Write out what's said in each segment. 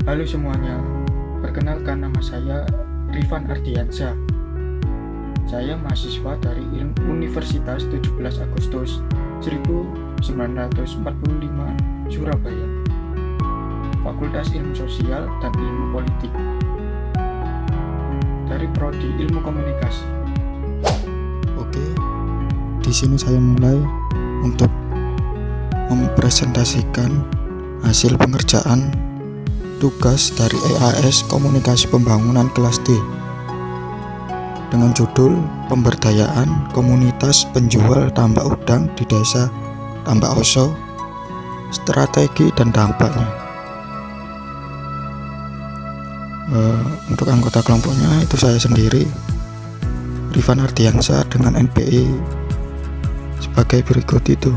Halo semuanya, perkenalkan nama saya Rifan Ardiansyah. Saya mahasiswa dari Universitas 17 Agustus 1945 Surabaya, Fakultas Ilmu Sosial dan Ilmu Politik, dari Prodi Ilmu Komunikasi. Oke, di sini saya mulai untuk mempresentasikan hasil pengerjaan tugas dari EAS Komunikasi Pembangunan kelas D dengan judul Pemberdayaan Komunitas Penjual Tambak Udang di Desa Tambak Oso, Strategi dan Dampaknya. Untuk anggota kelompoknya itu saya sendiri, Rifan Ardiansyah, dengan NPI sebagai berikut itu.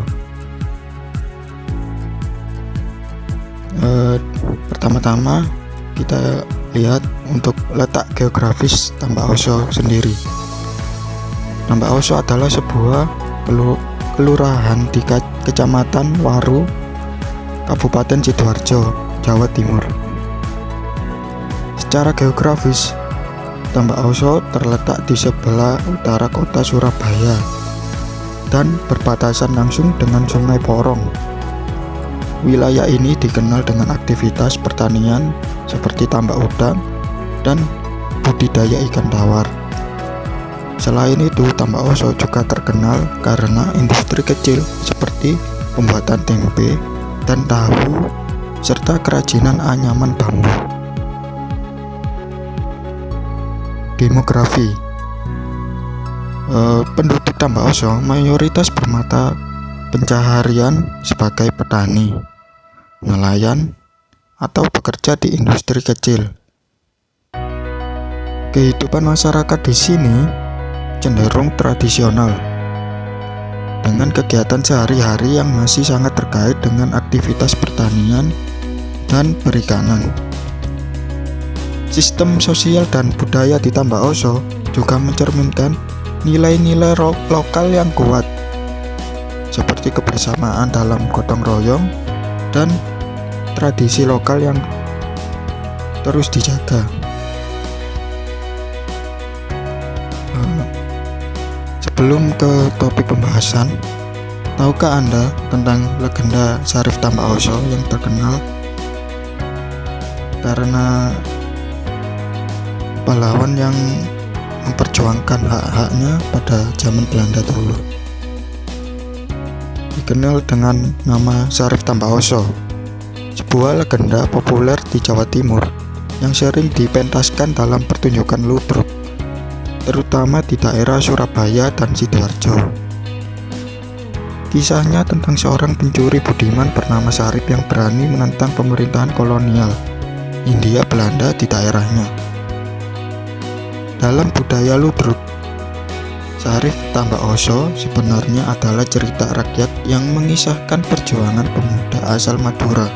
Pertama-tama kita lihat untuk letak geografis Tambak Oso sendiri. Tambak Oso adalah sebuah kelurahan di Kecamatan Waru, Kabupaten Sidoarjo, Jawa Timur. Secara geografis, Tambak Oso terletak di sebelah utara kota Surabaya dan berbatasan langsung dengan Sungai Porong. Wilayah ini dikenal dengan aktivitas pertanian seperti tambak udang dan budidaya ikan tawar. Selain itu, Tambak Oso juga terkenal karena industri kecil seperti pembuatan tempe dan tahu serta kerajinan anyaman bambu. Demografi. Penduduk Tambak Oso mayoritas bermata pencaharian sebagai petani, nelayan, atau bekerja di industri kecil. Kehidupan masyarakat di sini cenderung tradisional, dengan kegiatan sehari-hari yang masih sangat terkait dengan aktivitas pertanian dan perikanan. Sistem sosial dan budaya di Tambak Oso juga mencerminkan nilai-nilai lokal yang kuat, seperti kebersamaan dalam gotong royong dan tradisi lokal yang terus dijaga. Sebelum ke topik pembahasan, tahukah Anda tentang legenda Syarif Tambak Oso yang terkenal karena pahlawan yang memperjuangkan hak-haknya pada zaman Belanda dulu? Dikenal dengan nama Syarif Tambak Oso, sebuah legenda populer di Jawa Timur yang sering dipentaskan dalam pertunjukan ludruk, terutama di daerah Surabaya dan Sidoarjo. Kisahnya tentang seorang pencuri budiman bernama Syarif yang berani menentang pemerintahan kolonial Hindia Belanda di daerahnya. Dalam budaya ludruk, Syarif Tambak Oso sebenarnya adalah cerita rakyat yang mengisahkan perjuangan pemuda asal Madura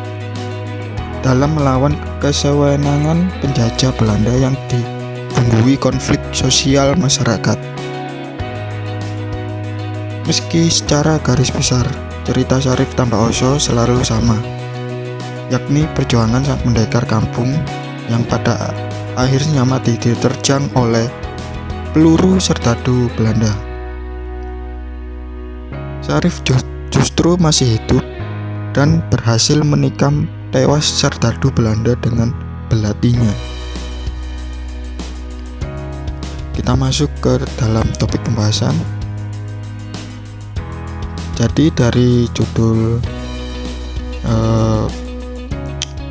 dalam melawan kesewenangan penjajah Belanda yang dibumbui konflik sosial masyarakat. Meski secara garis besar cerita Syarif Tambak Oso selalu sama, yakni perjuangan sang pendekar kampung yang pada akhirnya mati diterjang oleh peluru serdadu Belanda. Syarif justru masih hidup dan berhasil menikam tewas serdadu Belanda dengan belatinya. Kita masuk ke dalam topik pembahasan. Jadi dari judul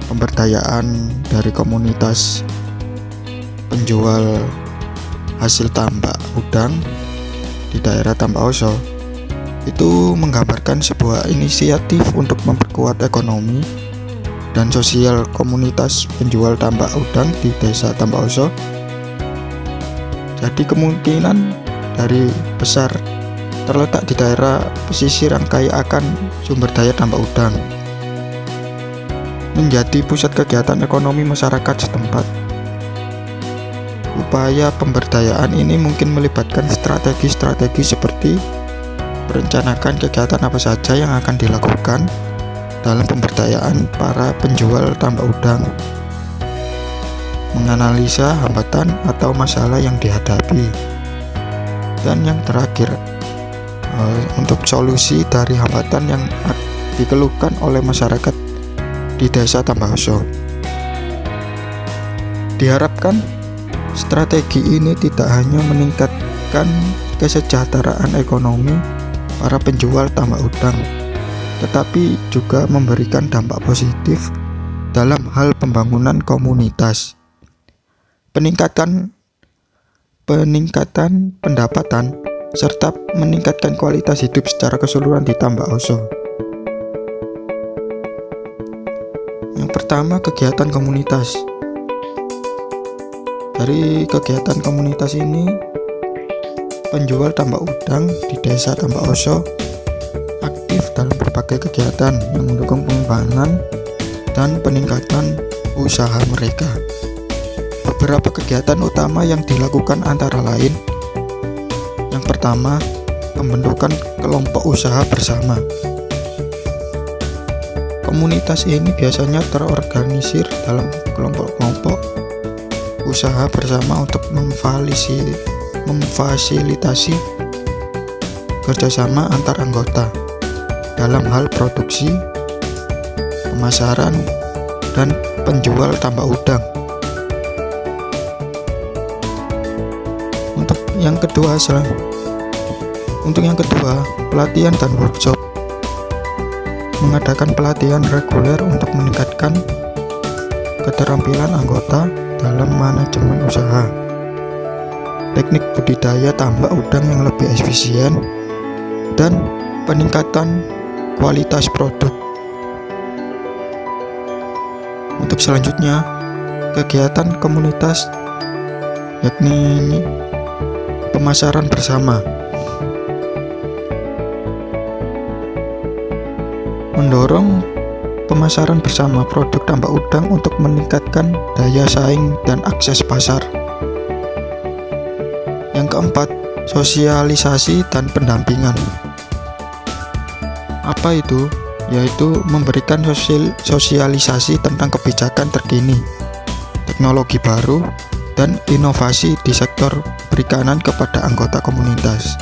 pemberdayaan dari komunitas penjual hasil tambak udang di daerah Tambak Oso, itu menggambarkan sebuah inisiatif untuk memperkuat ekonomi dan sosial komunitas penjual tambak udang di desa Tambak Oso. Jadi kemungkinan dari besar terletak di daerah pesisir yang kaya akan sumber daya tambak udang, menjadi pusat kegiatan ekonomi masyarakat setempat. Upaya pemberdayaan ini mungkin melibatkan strategi-strategi seperti merencanakan kegiatan apa saja yang akan dilakukan dalam pemberdayaan para penjual tambak udang, menganalisa hambatan atau masalah yang dihadapi. Dan yang terakhir, untuk solusi dari hambatan yang dikeluhkan oleh masyarakat di Desa Tambak-Oso. Diharapkan strategi ini tidak hanya meningkatkan kesejahteraan ekonomi para penjual tambak udang, tetapi juga memberikan dampak positif dalam hal pembangunan komunitas, peningkatan pendapatan, serta meningkatkan kualitas hidup secara keseluruhan di Tambak-Oso. Yang pertama, kegiatan komunitas. Dari kegiatan komunitas ini, penjual tambak udang di Desa Tambak-Oso aktif dalam berbagai kegiatan yang mendukung pengembangan dan peningkatan usaha mereka. Beberapa kegiatan utama yang dilakukan antara lain: yang pertama, pembentukan kelompok usaha bersama. Komunitas ini biasanya terorganisir dalam kelompok-kelompok usaha bersama untuk memfasilitasi kerjasama antar anggota dalam hal produksi, pemasaran, dan penjual tambak udang. Untuk yang kedua, pelatihan dan workshop. Mengadakan pelatihan reguler untuk meningkatkan keterampilan anggota dalam manajemen usaha, teknik budidaya tambak udang yang lebih efisien, dan peningkatan kualitas produk. Untuk selanjutnya, kegiatan komunitas yakni pemasaran bersama. Mendorong pemasaran bersama produk tambak udang untuk meningkatkan daya saing dan akses pasar. Yang keempat, sosialisasi dan pendampingan. Apa itu? Yaitu memberikan sosialisasi tentang kebijakan terkini, teknologi baru, dan inovasi di sektor perikanan kepada anggota komunitas.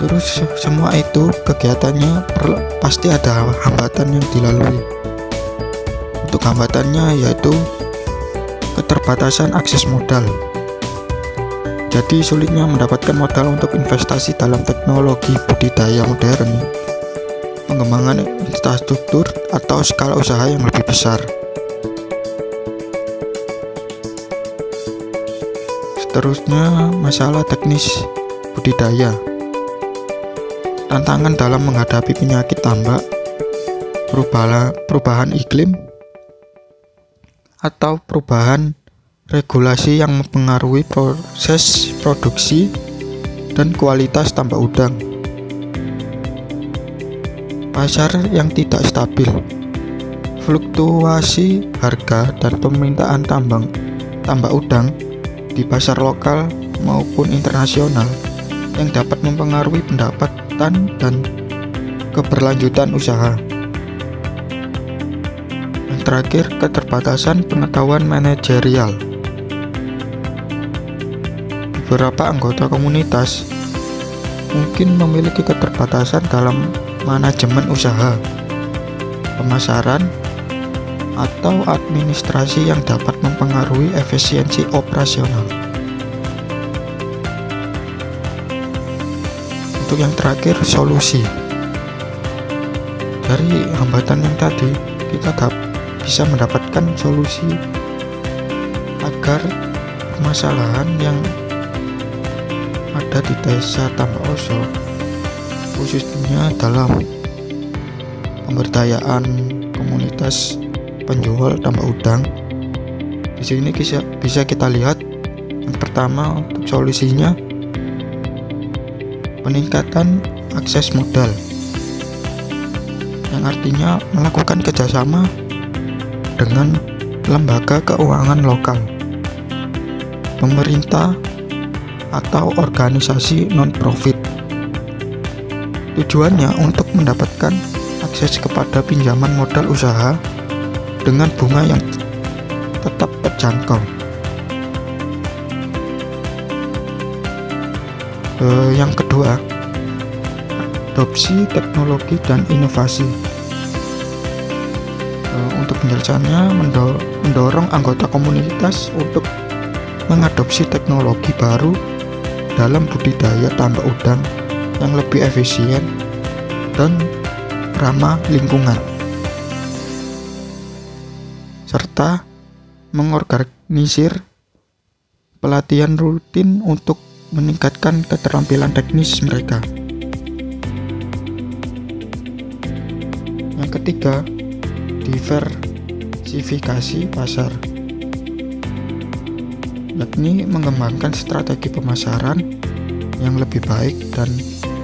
Terus semua itu kegiatannya pasti ada hambatan yang dilalui. Untuk hambatannya yaitu keterbatasan akses modal. Jadi sulitnya mendapatkan modal untuk investasi dalam teknologi budidaya modern, pengembangan infrastruktur, atau skala usaha yang lebih besar. Seterusnya, masalah teknis budidaya. Tantangan dalam menghadapi penyakit tambak, perubahan iklim, atau perubahan regulasi yang mempengaruhi proses produksi dan kualitas tambak udang. Pasar yang tidak stabil, fluktuasi harga dan permintaan tambak udang di pasar lokal maupun internasional yang dapat mempengaruhi pendapatan dan keberlanjutan usaha. Yang terakhir, keterbatasan pengetahuan manajerial. Beberapa anggota komunitas mungkin memiliki keterbatasan dalam manajemen usaha, pemasaran, atau administrasi yang dapat mempengaruhi efisiensi operasional. Untuk yang terakhir, solusi. Dari hambatan yang tadi, kita bisa mendapatkan solusi agar permasalahan yang ada di Desa Tambak-Oso, khususnya dalam pemberdayaan komunitas penjual tambak udang. Di sini bisa kita lihat, yang pertama untuk solusinya, peningkatan akses modal, yang artinya melakukan kerjasama dengan lembaga keuangan lokal, pemerintah, atau organisasi non-profit. Tujuannya untuk mendapatkan akses kepada pinjaman modal usaha dengan bunga yang tetap terjangkau. Yang kedua, adopsi teknologi dan inovasi. Untuk penjelasannya, mendorong anggota komunitas untuk mengadopsi teknologi baru dalam budidaya tambak udang yang lebih efisien dan ramah lingkungan, serta mengorganisir pelatihan rutin untuk meningkatkan keterampilan teknis mereka. Yang ketiga, diversifikasi pasar, yakni mengembangkan strategi pemasaran yang lebih baik dan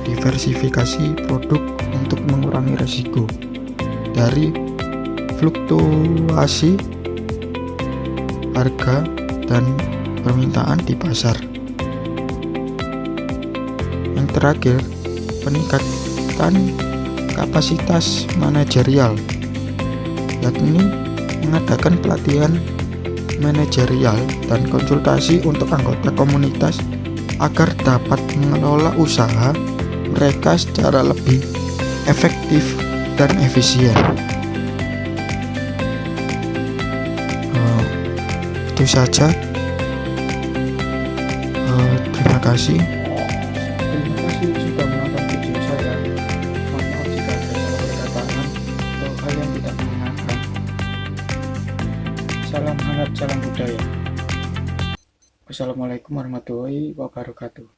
diversifikasi produk untuk mengurangi risiko dari fluktuasi harga dan permintaan di pasar. Yang terakhir, peningkatan kapasitas manajerial, yakni mengadakan pelatihan manajerial dan konsultasi untuk anggota komunitas agar dapat mengelola usaha mereka secara lebih efektif dan efisien. Itu saja. Terima kasih. Terima kasih sudah menonton video saya. Mohon maaf jika ada salah perkataan atau hal yang tidak menyenangkan. Salam hangat, salam budaya. Wassalamualaikum warahmatullahi wabarakatuh.